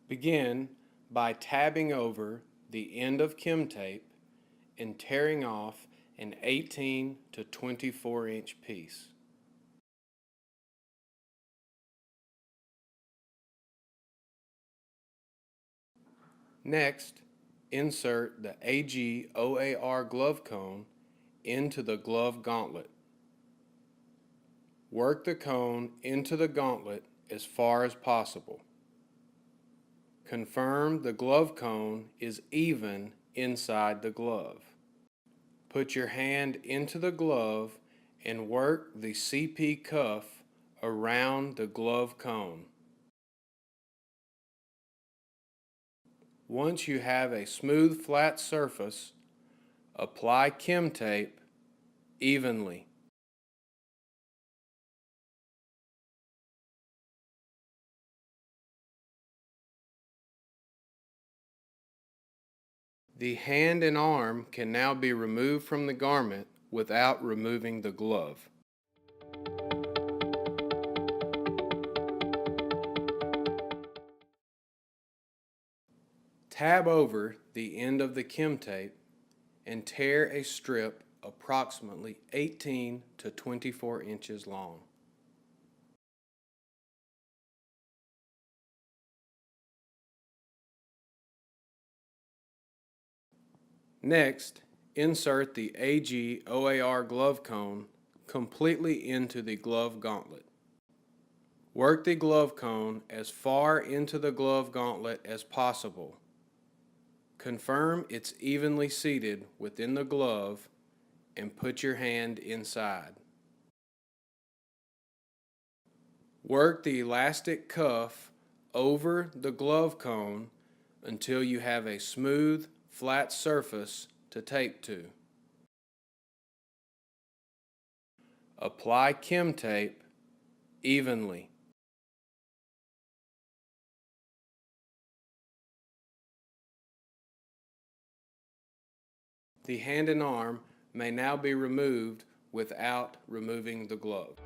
Begin by tabbing over the end of Kim tape and tearing off an 18 to 24 inch piece. Next, insert the AG-OAR glove cone into the glove gauntlet. Work the cone into the gauntlet as far as possible. Confirm the glove cone is even inside the glove. Put your hand into the glove and work the CP cuff around the glove cone. Once you have a smooth, flat surface, apply Kim tape evenly. The hand and arm can now be removed from the garment without removing the glove. Tab over the end of the Kim tape and tear a strip approximately 18 to 24 inches long. Next, insert the AG-OAR glove cone completely into the glove gauntlet. Work the glove cone as far into the glove gauntlet as possible. Confirm it's evenly seated within the glove and put your hand inside. Work the elastic cuff over the glove cone until you have a smooth, flat surface to tape to. Apply Kim tape evenly. The hand and arm may now be removed without removing the glove.